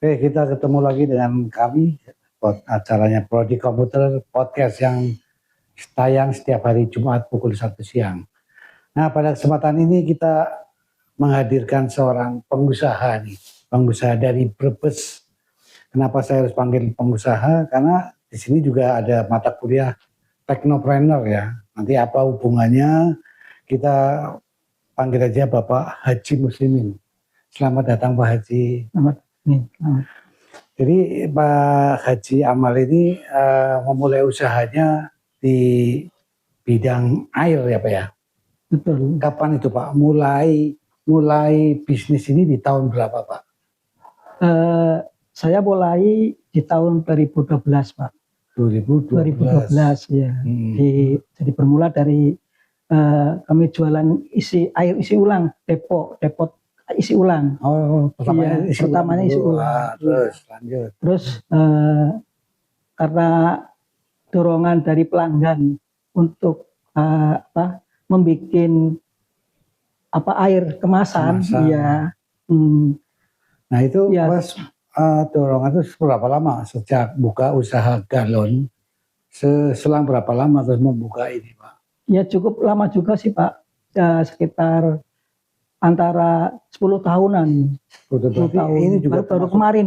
Oke, kita ketemu lagi dengan kami, acaranya Prodi Komputer Podcast yang tayang setiap hari Jumat pukul 1 siang. Nah, pada kesempatan ini kita menghadirkan seorang pengusaha nih, pengusaha dari Brebes. Kenapa saya harus panggil pengusaha? Karena di sini juga ada mata kuliah Teknopreneur ya. Nanti apa hubungannya? Kita panggil aja Bapak Haji Muslimin. Selamat datang Pak Haji. Selamat. Jadi Pak Haji Amal ini memulai usahanya di bidang air ya Pak ya? Betul. Kapan itu Pak? Mulai bisnis ini di tahun berapa Pak? Saya mulai di tahun 2012 Pak. 2012 ya. Jadi bermula dari kami jualan air isi ulang, depot isi ulang. Oh, pertamanya isi ulang. Terus lanjut. Terus karena dorongan dari pelanggan untuk membuat air kemasan. Ya. Nah itu ya. Pas dorongan itu berapa lama sejak buka usaha galon? Selang berapa lama terus membuka ini Pak? Ya cukup lama juga sih Pak. Sekitar antara 10 tahunan. 10 tahun. Ini juga baru kemarin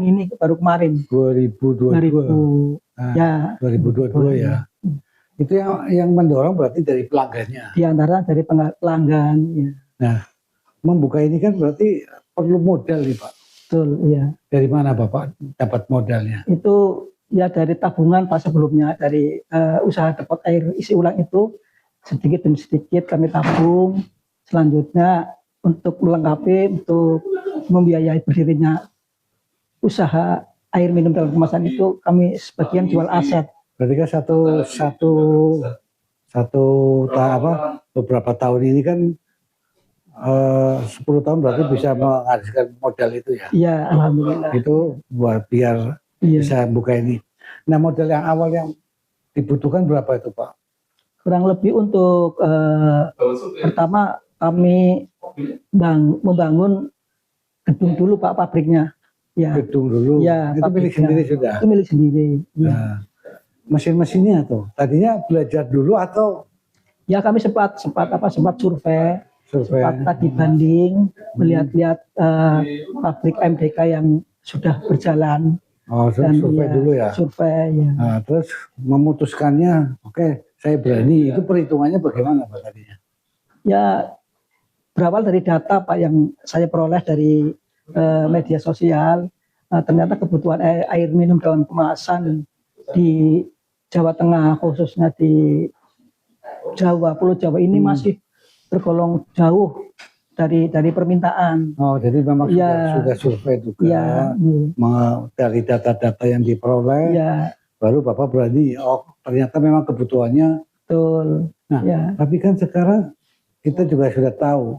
2022. Ya. 2022 ya. Itu yang mendorong berarti dari pelanggannya. Di antara dari pelanggan ya. Nah, membuka ini kan berarti perlu modal nih Pak. Betul, iya. Dari mana Bapak dapat modalnya? Itu ya dari tabungan Pak sebelumnya, dari usaha depot air isi ulang itu sedikit demi sedikit kami tabung. Selanjutnya untuk melengkapi, untuk membiayai berdirinya usaha air minum dalam kemasan itu kami sebagian jual aset. Berarti kan beberapa tahun ini kan 10 tahun berarti bisa menghasilkan modal itu ya? Iya, alhamdulillah. Itu biar bisa buka ini. Nah modal yang awal yang dibutuhkan berapa itu Pak? Kurang lebih untuk pertama kami membangun gedung dulu Pak, pabriknya. Ya. Gedung dulu. Ya, itu milik sendiri sudah. Itu milik sendiri. Ya. Nah, mesin-mesinnya tuh tadinya belajar dulu atau? Ya kami sempat survei. Sempat tadi banding, melihat-lihat pabrik MDK yang sudah berjalan. Oh, survei dulu ya. Survei ya. Nah, terus memutuskannya, oke, saya berani. Itu perhitungannya bagaimana Pak tadinya? Ya berawal dari data Pak yang saya peroleh dari media sosial. Ternyata kebutuhan air minum dalam kemasan di Jawa Tengah, khususnya di Pulau Jawa ini masih tergolong jauh dari permintaan. Oh, jadi memang sudah survei juga. Ya, dari data-data yang diperoleh, baru Bapak berani, oh ternyata memang kebutuhannya. Betul. Nah, tapi kan sekarang kita juga sudah tahu,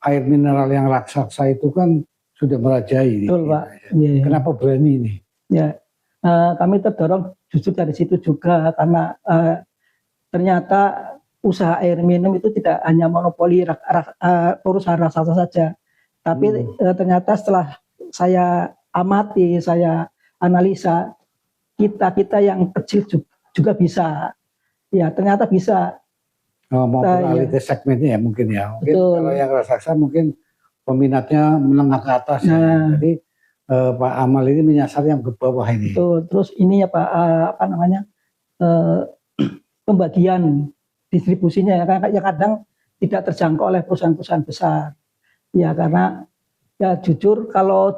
air mineral yang raksasa itu kan sudah merajai. Betul Pak. Kenapa berani ini? Ya, kami terdorong justru dari situ juga, karena ternyata usaha air minum itu tidak hanya monopoli perusahaan raksasa saja, tapi ternyata setelah saya amati, saya analisa, kita yang kecil juga bisa, ya ternyata bisa. Oh, mau beralih ke segmennya ya mungkin ya. Mungkin betul. Kalau yang raksasa mungkin peminatnya menengah ke atas. Ya. Jadi Pak Amal ini menyasar yang ke bawah ini. Betul. Terus ini ya Pak, pembagian distribusinya ya, yang kadang tidak terjangkau oleh perusahaan-perusahaan besar. Ya karena ya jujur kalau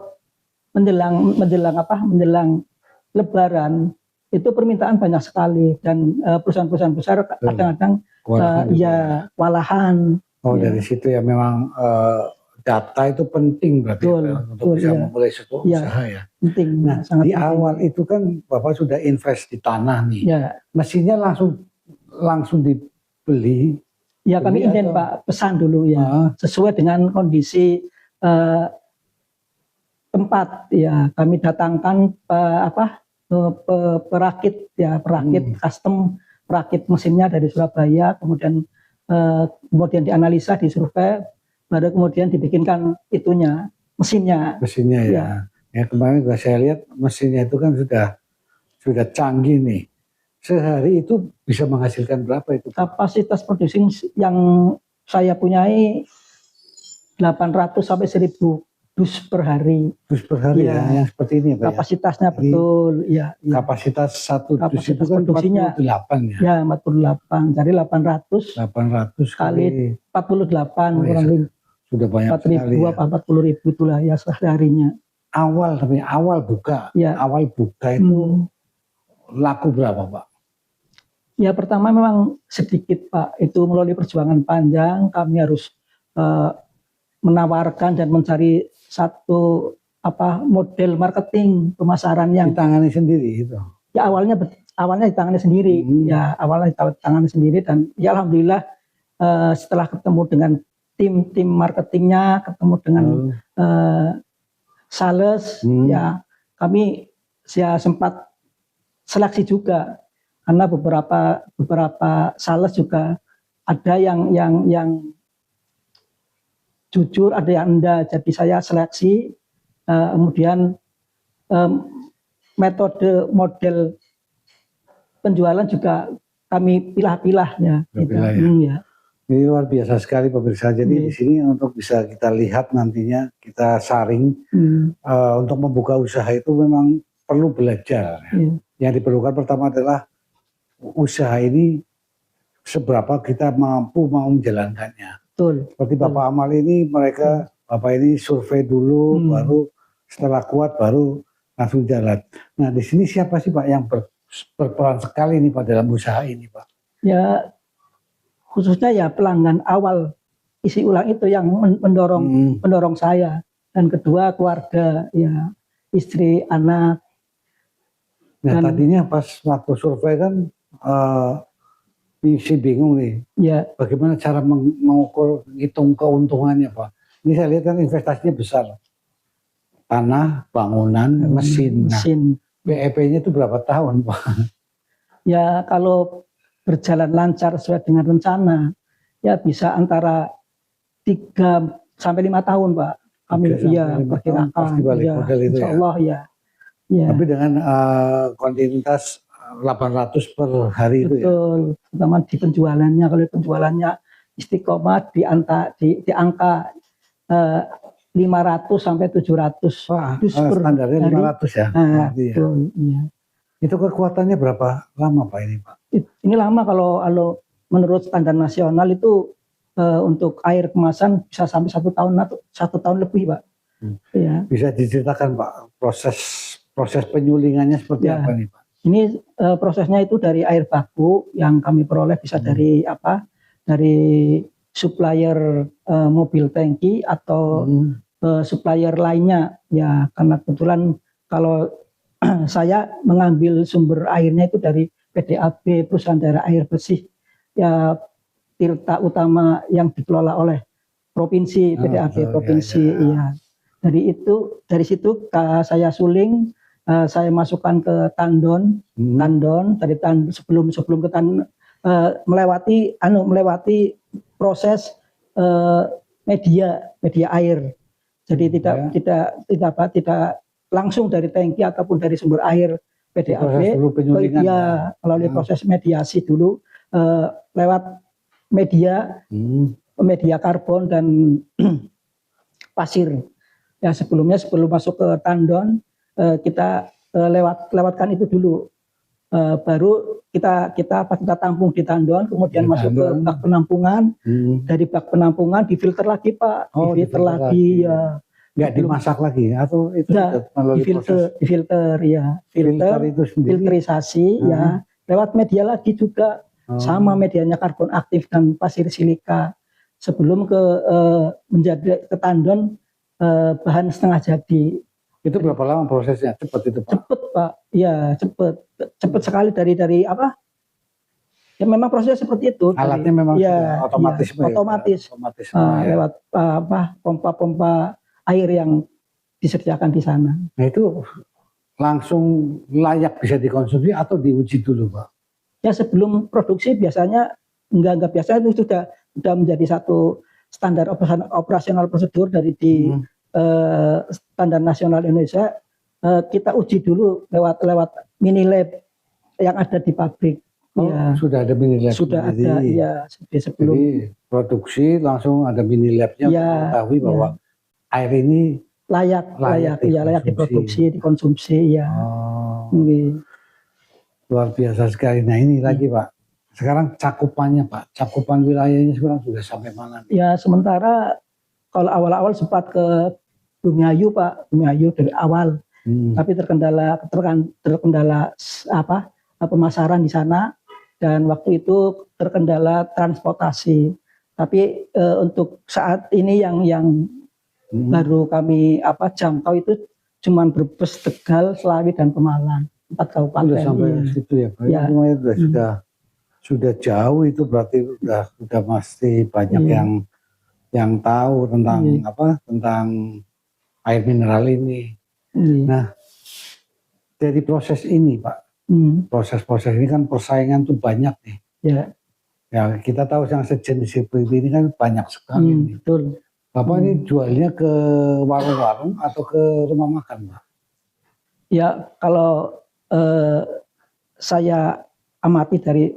menjelang Lebaran itu permintaan banyak sekali, dan perusahaan-perusahaan besar kadang-kadang kewalahan. Oh dari situ ya memang data itu penting berarti untuk bisa memulai suatu usaha ya. Penting. Nah di awal itu kan Bapak sudah invest di tanah nih. Ya. Mesinnya langsung dibeli. Ya kami inden Pak, pesan dulu ya, sesuai dengan kondisi tempat ya. Kami datangkan perakit custom, perakit mesinnya dari Surabaya, kemudian dianalisa, disurvei, baru kemudian dibikinkan mesinnya ya. Ya kemarin juga saya lihat mesinnya itu kan sudah canggih nih. Sehari itu bisa menghasilkan berapa itu? Kapasitas produksi yang saya punyai 800 sampai 1000 dus per hari. Dus per hari Iya. ya, yang seperti ini ya Pak ya? Kapasitasnya Jadi, betul, ya. Kapasitas satu dus itu Kapasitas kan produksinya 48 ya? Ya, 48. Jadi 800 kali 48 Oh, kurang ya, lebih sudah banyak 4.000 sekali ya. apa 40.000 itulah ya seharinya. Awal buka, Ya. awal buka itu laku berapa Pak? Ya pertama memang sedikit Pak, itu melalui perjuangan panjang kami harus menawarkan dan mencari satu model marketing pemasaran yang Ditangani sendiri itu. Ya awalnya ditangani sendiri, ya awalnya ditangani sendiri dan ya alhamdulillah setelah ketemu dengan tim marketingnya, ketemu dengan sales, ya kami sempat seleksi juga karena beberapa sales juga ada yang jujur, ada yang enggak. Jadi saya seleksi, kemudian model penjualan juga kami pilah-pilah ya. Ya. Ini luar biasa sekali pemirsa. Jadi di sini untuk bisa kita lihat nantinya kita saring untuk membuka usaha itu memang perlu belajar. Yang diperlukan pertama adalah usaha ini seberapa kita mampu mau menjalankannya. Betul. Seperti Bapak Amal ini Bapak ini survei dulu, baru setelah kuat baru langsung jalan. Nah di sini siapa sih Pak yang berperan sekali nih Pak dalam usaha ini Pak? Ya khususnya ya pelanggan awal isi ulang itu yang mendorong saya, dan kedua keluarga, ya istri, anak. Nah tadinya pas waktu survei kan si bingung nih, ya bagaimana cara mengukur, hitung keuntungannya Pak. Ini saya lihat kan investasinya besar, tanah, bangunan, mesin. BEP-nya itu berapa tahun Pak? Ya kalau berjalan lancar sesuai dengan rencana, ya bisa antara 3 sampai 5 tahun Pak. Kami perkirakan, insya Allah ya. Tapi dengan kontinuitas 800 per hari itu ya? Betul, terutama di penjualannya. Kalau penjualannya istiqomah di angka 500 sampai 700. Wah, standarnya 500 ya? Betul, iya. Itu kekuatannya berapa lama Pak ini Pak? Ini lama kalau menurut standar nasional itu untuk air kemasan bisa sampai 1 tahun atau 1 tahun lebih Pak. Ya. Bisa diceritakan Pak proses penyulingannya seperti apa nih Pak? Ini prosesnya itu dari air baku yang kami peroleh bisa dari supplier mobil tangki atau supplier lainnya ya, karena kebetulan kalau saya mengambil sumber airnya itu dari PDAB, perusahaan daerah air bersih ya, Tirta Utama yang dikelola oleh provinsi, PDAB provinsi. Ya. Dari situ saya suling, saya masukkan ke tandon, dari sebelum ke tandon, melewati proses media air. Jadi tidak langsung dari tangki ataupun dari sumber air PDAB, melalui proses mediasi dulu, lewat media karbon dan pasir. Ya sebelum masuk ke tandon, kita lewatkan itu dulu, baru kita tampung di tandon, kemudian masuk ke bak penampungan. Dari bak penampungan difilter lagi Pak, difilter lagi ya. Nggak dimasak lagi atau itu difilter ya, filterisasi ya, lewat media lagi juga, sama medianya karbon aktif dan pasir silika, sebelum menjadi ke tandon bahan setengah jadi. Itu berapa lama prosesnya? Cepat itu Pak? Cepat Pak, ya cepat sekali dari apa? Ya memang prosesnya seperti itu. Alatnya memang otomatis. Lewat pompa-pompa air yang disediakan di sana. Nah itu langsung layak bisa dikonsumsi atau diuji dulu Pak? Ya sebelum produksi biasanya enggak biasa, itu sudah menjadi satu standar operasional prosedur dari standar nasional Indonesia. kita uji dulu lewat mini lab yang ada di pabrik. Oh, Ya, sudah ada mini lab. sudah ada ya sebelum. Jadi produksi langsung ada mini labnya untuk Ya, mengetahui bahwa air ini layak dikonsumsi. diproduksi, dikonsumsi ya. Oh, Nggih. luar biasa sekali. Nah ini lagi Pak, sekarang cakupannya Pak, cakupan wilayahnya sekarang sudah sampai mana nih? Ya sementara kalau awal-awal sempat ke Bumiayu Pak, Bumiayu dari awal, tapi terkendala apa pemasaran di sana, dan waktu itu terkendala transportasi. Tapi untuk saat ini yang baru kami jangkau itu cuman Brebes, Tegal, Slawi dan Pemalang, 4 kabupaten. Sudah sampai situ ya Pak. Ya. Sudah jauh itu, berarti sudah pasti banyak yang tahu tentang tentang air mineral ini. Nah, dari proses ini Pak, proses-proses ini kan persaingan tuh banyak nih. Ya kita tahu yang sejenis seperti ini kan banyak sekali nih. Betul. Bapak ini jualnya ke warung-warung atau ke rumah makan Pak? Ya kalau saya amati dari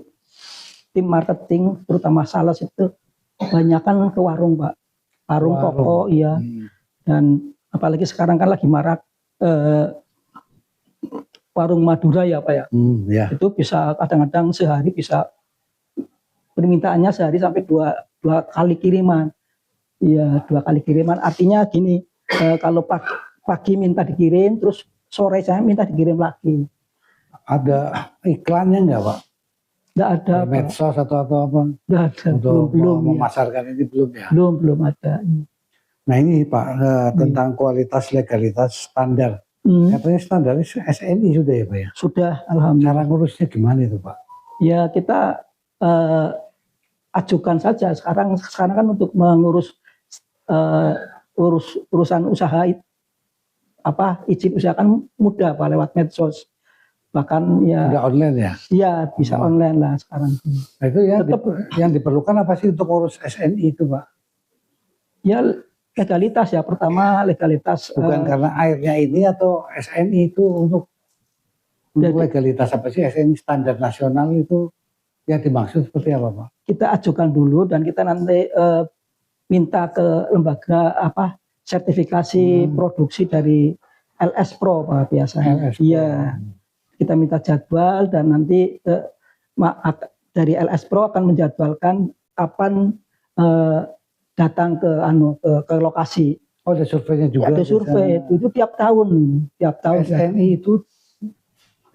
tim marketing, terutama sales itu kebanyakan ke warung Pak, warung toko ya. Dan apalagi sekarang kan lagi marak warung Madura ya Pak ya. Itu bisa kadang-kadang sehari bisa permintaannya sehari sampai dua kali kiriman. Iya, 2 kali kiriman. Artinya gini, kalau pagi minta dikirim, terus sore saya minta dikirim lagi. Ada iklannya nggak Pak? Nggak ada. Medsos atau apa? Nggak ada. Belum memasarkan ini belum ya? Belum ada. Nah ini Pak, tentang kualitas, legalitas, standar. Katanya standar SNI sudah ya Pak ya? Sudah, alhamdulillah. Cara ngurusnya gimana itu Pak? Ya kita ajukan saja. Sekarang kan untuk mengurus urusan usaha izin usaha kan mudah Pak, lewat medsos. Bahkan ya udah online ya? Iya, bisa online lah sekarang. Nah itu ya yang diperlukan apa sih untuk urus SNI itu Pak? Ya legalitas ya, pertama legalitas. Bukan karena airnya ini atau SNI itu untuk legalitas apa sih? SNI standar nasional itu yang dimaksud seperti apa Pak? Kita ajukan dulu dan kita nanti minta ke lembaga sertifikasi produksi dari LS Pro Pak biasanya. Iya. Kita minta jadwal dan nanti dari LS Pro akan menjadwalkan kapan datang ke lokasi. Oh, ada surveinya juga. Ada survei itu tiap tahun. SNI itu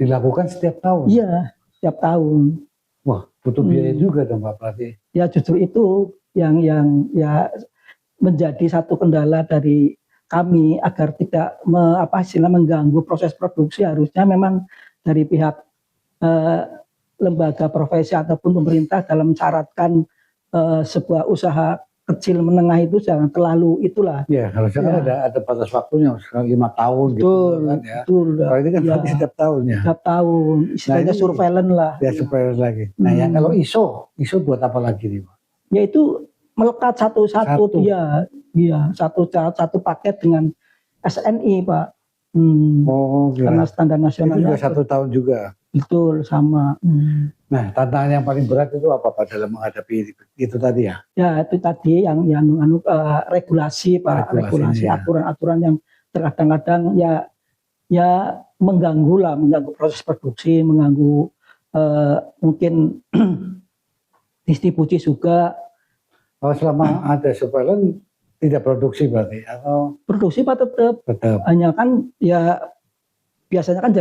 dilakukan setiap tahun. Iya, setiap tahun. Wah, butuh biaya juga dong Pak berarti. Ya justru itu yang ya menjadi satu kendala dari kami agar tidak mengganggu proses produksi. Harusnya memang dari pihak lembaga profesi ataupun pemerintah dalam mensyaratkan sebuah usaha kecil menengah itu jangan terlalu itulah. Ya harusnya kan ada batas waktunya 5 tahun. Betul, gitu kan ya. Betul. Kalau ini kan berarti setiap tahun ya. Setiap tahun, istilahnya surveillance lah. Ya surveillance lagi. Nah yang kalau ISO buat apa lagi nih Pak? Yaitu melekat satu-satu dia, iya satu paket dengan SNI Pak. Karena standar nasional. Itu juga 1 tahun juga. Betul, sama. Nah tantangan yang paling berat itu apa Pak dalam menghadapi itu tadi ya? Ya itu tadi yang regulasi Pak, regulasi aturan-aturan yang terkadang-kadang ya mengganggu proses produksi, mengganggu mungkin distribusi juga. Oh selama ada surveillance tidak produksi berarti atau? Produksi Pak tetap. Hanya kan ya biasanya kan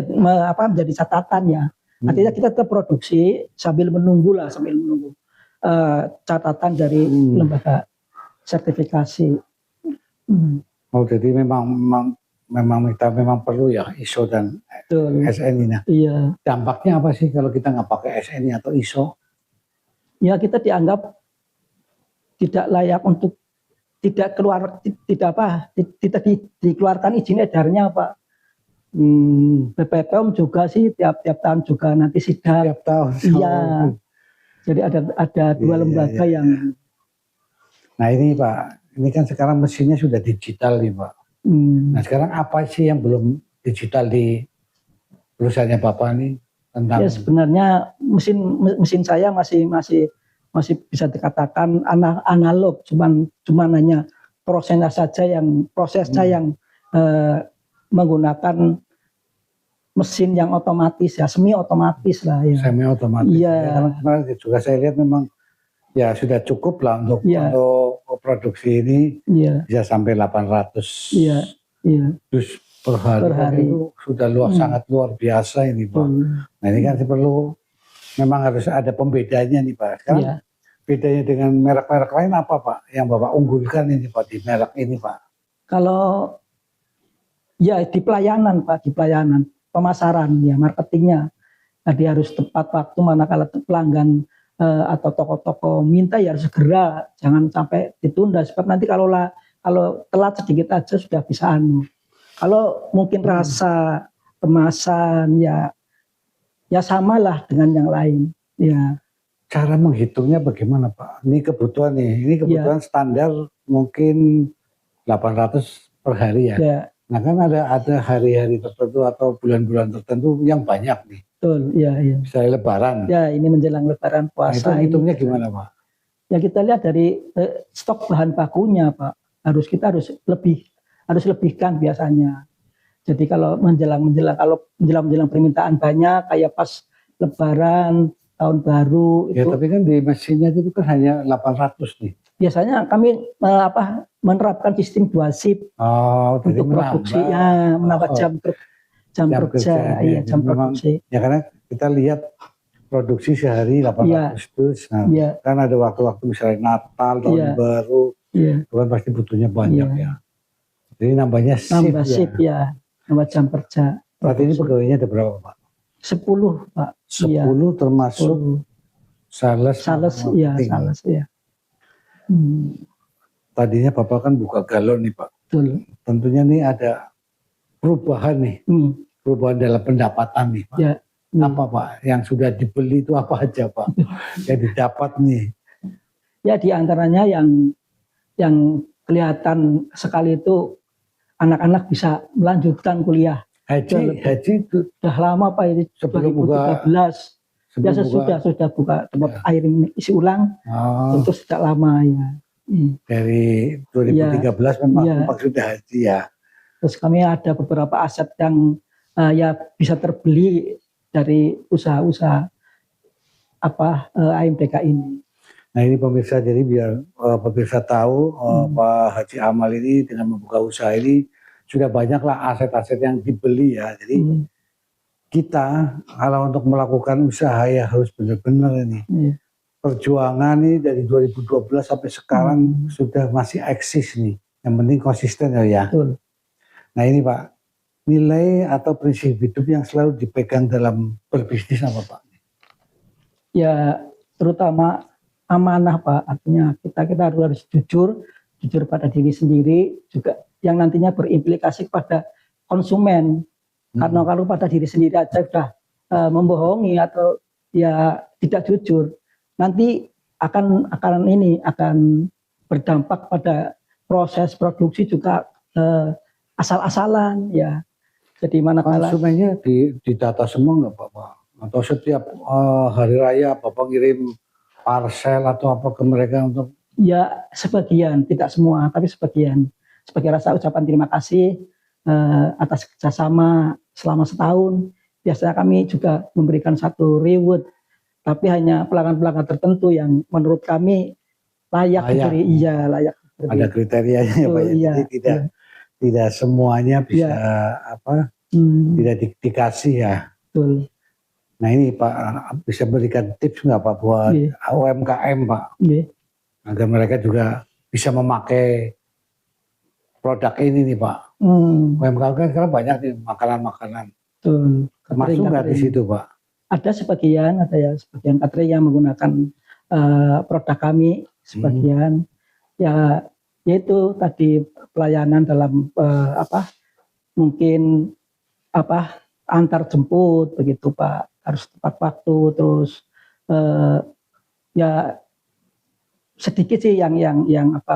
menjadi catatan ya. Artinya kita tetap produksi sambil menunggu catatan dari lembaga sertifikasi. Oh jadi memang perlu ya ISO dan SNI. Nah, iya. Dampaknya apa sih kalau kita nggak pakai SNI atau ISO? Ya kita dianggap tidak layak untuk dikeluarkan izin edarnya Pak. BPOM juga sih tiap tahun juga nanti sidang. Tiap tahun. Iya. Jadi ada 2 lembaga yang. Nah ini Pak, ini kan sekarang mesinnya sudah digital nih Pak. Nah sekarang apa sih yang belum digital di perusahaannya Bapak nih tentang Ya sebenarnya mesin saya masih bisa dikatakan analog, cuman hanya prosesnya yang menggunakan mesin yang otomatis ya, semi otomatis lah ya. semi otomatis. Iya. Ya, karena kemarin juga saya lihat memang ya sudah cukup lah untuk produksi ini. Iya. Bisa sampai 800 Iya. dus per hari. Itu sudah sangat luar biasa ini Pak. Nah ini kan perlu memang harus ada pembedanya nih Pak. Sekarang bedanya dengan merek-merek lain apa Pak? Yang Bapak unggulkan ini Pak di merek ini Pak? Kalau ya di pelayanan Pak, di pelayanan pemasaran ya, marketingnya. Jadi harus tepat waktu, manakala pelanggan atau toko-toko minta ya harus segera, jangan sampai ditunda, sebab nanti kalau telat sedikit aja sudah bisa Kalau mungkin rasa kemasan ya samalah dengan yang lain ya. Cara menghitungnya bagaimana Pak? Ini kebutuhan standar mungkin 800 per hari ya. Nah kan ada hari-hari tertentu atau bulan-bulan tertentu yang banyak nih. Betul, iya. Misalnya Lebaran. Ya, ini menjelang Lebaran puasa. Nah, itu hitungnya gimana Pak? Ya kita lihat dari stok bahan bakunya Pak. Kita harus lebihkan biasanya. Jadi kalau menjelang permintaan banyak, kayak pas Lebaran, tahun baru ya, tapi kan di mesinnya itu kan hanya 800 nih. Biasanya kami menerapkan sistem 2 shift untuk produksi, menambah jam kerja. Iya, jam produksi. Ya karena kita lihat produksi sehari 800 dus. Nah, kan ada waktu-waktu misalnya Natal, tahun baru, itu kan pasti butuhnya banyak ya. Jadi nambah shift ya. Nambah jam kerja. Saat ini pegawainya ada berapa Pak? 10 Pak. 10 termasuk sales ya. Tadinya Bapak kan buka galon nih Pak. Betul. Tentunya nih ada perubahan nih. Perubahan dalam pendapatan nih Pak. Ya. Apa Pak? Yang sudah dibeli itu apa aja Pak? Yang didapat nih. Ya diantaranya yang kelihatan sekali itu anak-anak bisa melanjutkan kuliah. Haji itu sudah lama Pak, itu sebelum 2013. Ya sudah buka tempat air isi ulang. Tentu sudah lama ya. Dari 2013 memang sudah haji ya. Terus kami ada beberapa aset yang ya bisa terbeli dari usaha-usaha AMDK ini. Nah ini pemirsa, jadi biar pemirsa tahu Pak Haji Amal ini dengan membuka usaha ini sudah banyaklah aset-aset yang dibeli ya. Jadi kita kalau untuk melakukan usaha ya harus benar-benar ini. Perjuangan nih dari 2012 sampai sekarang sudah masih eksis nih. Yang penting konsisten ya. Betul. Nah ini Pak, nilai atau prinsip hidup yang selalu dipegang dalam berbisnis apa Pak? Ya terutama amanah Pak, artinya kita harus jujur pada diri sendiri, juga yang nantinya berimplikasi kepada konsumen. Karena kalau pada diri sendiri aja sudah membohongi atau ya tidak jujur, nanti akan berdampak pada proses produksi juga asal-asalan ya. Jadi manakala konsumennya didata semua nggak Pak? Atau setiap hari raya Bapak ngirim parcel atau apa ke mereka untuk? Ya sebagian, tidak semua, tapi sebagian. Sebagai rasa ucapan terima kasih atas kerjasama selama setahun. Biasanya kami juga memberikan satu reward, tapi hanya pelanggan-pelanggan tertentu yang menurut kami layak diberi. Iya, layak diberi. Ada kriterianya ya Pak. Jadi tidak semuanya bisa tidak dikasih ya. Betul. Nah ini Pak, bisa berikan tips nggak Pak buat UMKM Pak? Agar mereka juga bisa memakai produk ini nih Pak. UMKM kan sekarang banyak nih makanan-makanan. Masuk nggak di situ Pak? Ada sebagian catering yang menggunakan produk kami, sebagian. Ya yaitu tadi pelayanan dalam mungkin antar jemput begitu Pak, harus tepat waktu, terus ya sedikit sih yang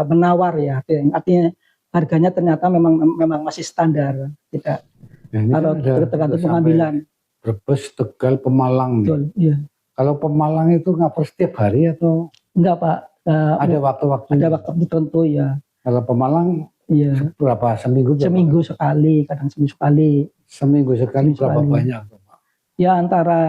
menawar ya, artinya harganya ternyata memang masih standar, tidak Nah, ini Kalau kan udah tergantung sampai pengambilan. Brebes, Tegal, Pemalang nih. Betul, iya. Kalau Pemalang itu ngapur setiap hari atau Enggak Pak, ada waktu-waktunya? ada waktu tertentu ya. Kalau Pemalang Iya. berapa? Seminggu berapa? Seminggu sekali, kadang seminggu sekali. Seminggu sekali Seminggu berapa sekali. banyak tuh, Pak? Ya antara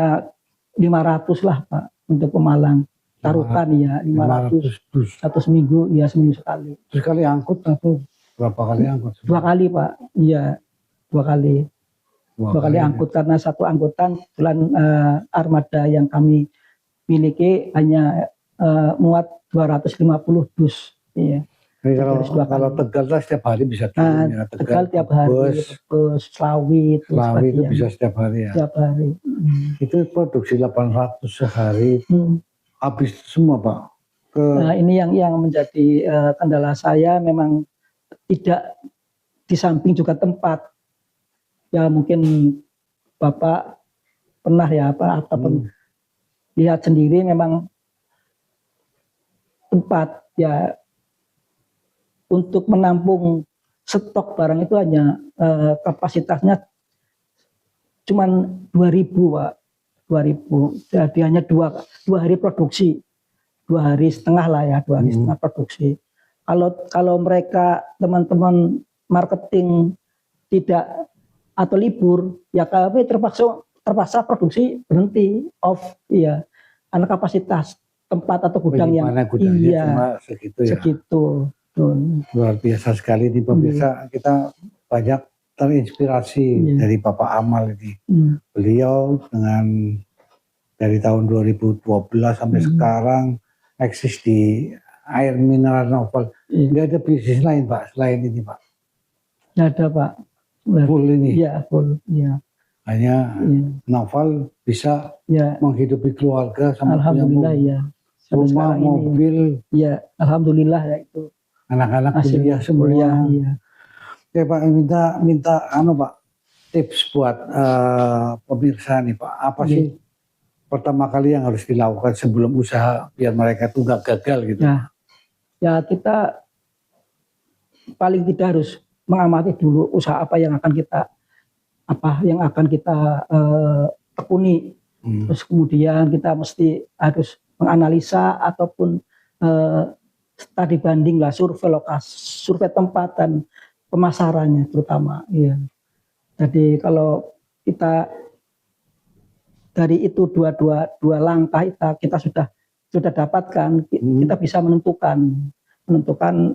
500 lah Pak untuk Pemalang. Taruhkan ya 500 dus. satu seminggu, ya seminggu sekali. Terus kali angkut atau berapa kali angkut? 2 kali Pak, iya 2 kali. 2 kali angkut karena satu angkutan kebetulan armada yang kami miliki hanya muat 250 dus. Iya. Jadi kalau Tegal lah setiap hari bisa turun ya. Tegal tiap hari, Brebes, Slawi itu bisa setiap hari ya. Setiap hari. Itu produksi 800 sehari. Habis semua Pak. Nah, ini yang menjadi kendala saya, memang tidak di samping juga tempat. Ya mungkin Bapak pernah ya ataupun lihat sendiri, memang tempat ya untuk menampung stok barang itu hanya kapasitasnya cuman 2.000 Pak, 2.000. Jadi hanya dua hari produksi, 2 hari setengah lah ya, 2 hari setengah produksi. Kalau mereka teman-teman marketing tidak atau libur, ya kami terpaksa produksi berhenti, off, iya. Karena kapasitas tempat atau gudang yang cuma segitu ya. Segitu. Luar biasa sekali nih pemirsa. Kita banyak terinspirasi dari Bapak Amal ini. Beliau dengan dari tahun 2012 sampai sekarang eksis di air mineral novel. Nggak ada bisnis lain Pak selain ini Pak? Nggak ada Pak. Full ini? Iya full. Ya. Hanya novel bisa menghidupi keluarga sama alhamdulillah ya. Rumah, mobil. Iya alhamdulillah ya itu. Anak-anak kuliah semua. Iya. Oke Pak, minta Pak tips buat pemirsa nih Pak. Apa sih pertama kali yang harus dilakukan sebelum usaha biar mereka tuh nggak gagal gitu? Ya kita paling tidak harus mengamati dulu usaha apa yang akan kita tekuni. Terus kemudian kita mesti harus menganalisa ataupun studi banding lah, survei lokasi, survei tempat dan pemasarannya terutama. Iya. Jadi kalau kita dari itu dua langkah kita sudah dapatkan, kita bisa menentukan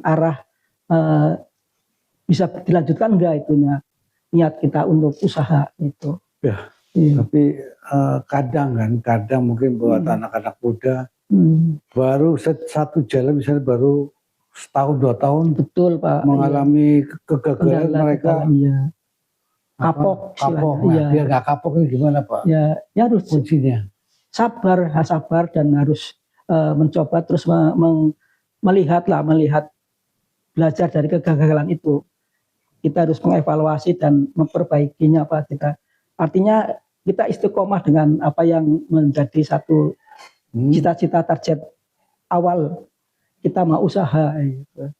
arah bisa dilanjutkan enggak itunya niat kita untuk usaha itu. Ya. Tapi kadang mungkin buat anak-anak muda baru satu jalan misalnya baru setahun 2 tahun. Betul Pak. Mengalami kegagalan mereka. Kapok. Nah, biar nggak kapok ini gimana Pak? Ya harus kuncinya. Sabar dan harus mencoba terus melihat belajar dari kegagalan itu. Kita harus mengevaluasi dan memperbaikinya Pak. Artinya kita istiqomah dengan apa yang menjadi satu cita-cita target awal kita mau usaha.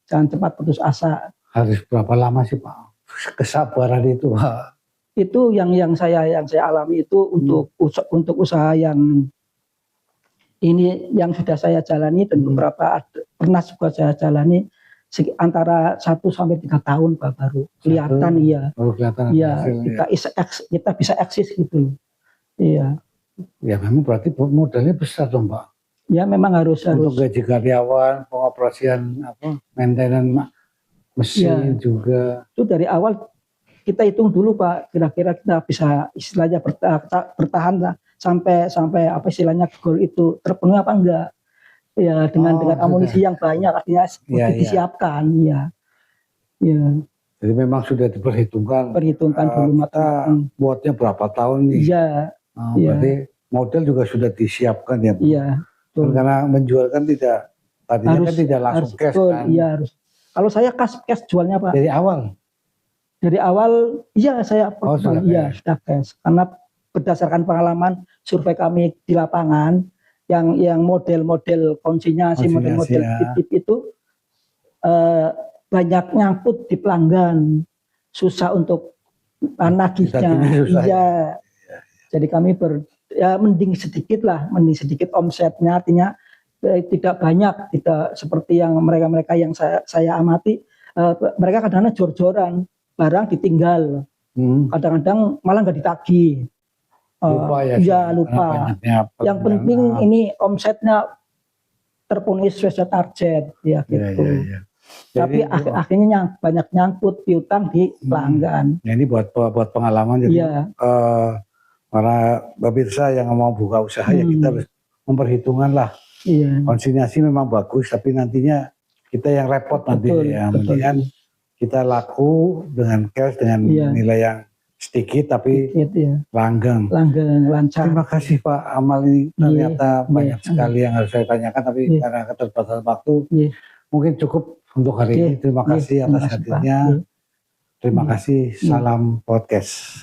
Jangan cepat putus asa. Harus berapa lama sih Pak kesabaran itu Pak? Itu yang saya alami itu untuk usaha yang ini yang sudah saya jalani dan beberapa pernah juga saya jalani antara 1 sampai 3 tahun Pak baru kelihatan. Kita bisa eksis gitu. Iya. Ya memang berarti modalnya besar dong Pak. Ya memang harus untuk gaji karyawan, pengoperasian maintenance mesin juga. Itu dari awal kita hitung dulu Pak, kira-kira kita bisa istilahnya bertahan sampai apa istilahnya goal itu terpenuhi apa enggak. Ya dengan amunisi yang banyak artinya disiapkan ya. Jadi memang sudah diperhitungkan dulu matang. Buatnya berapa tahun nih? Iya. Berarti modal juga sudah disiapkan ya. Iya. Karena menjual kan tadinya tidak langsung cash kan. Iya harus. Kalau saya cash jualnya Pak. Dari awal. Iya saya sudah cash. Karena berdasarkan pengalaman survei kami di lapangan, yang model-model konsinyasi, model-model titip itu banyak nyangkut di pelanggan, susah untuk nagihnya. Ditagihnya susah, Iya. Jadi kami mending sedikit omsetnya, artinya tidak banyak, tidak seperti yang mereka yang saya amati, mereka kadang-kadang jor-joran, barang ditinggal, kadang-kadang malah nggak ditagih. Lupa ya. Iya, lupa. Yang penting ini omsetnya terpenuhi sesuai target, ya gitu. Iya. Tapi akhirnya banyak nyangkut piutang di pelanggan. Ya, ini buat pengalaman. Jadi para pemirsa yang mau buka usaha ya kita harus memperhitungkan lah. Iya. Konsinyasi memang bagus, tapi nantinya kita yang repot nanti ya. Mendingan kita laku dengan cash dengan nilai yang sedikit tapi langgeng, lancar. Terima kasih Pak Amal, ini ternyata banyak sekali yang harus saya tanyakan, tapi karena keterbatasan waktu mungkin cukup untuk hari ini. Terima kasih atas hadirnya. Terima kasih. Salam podcast.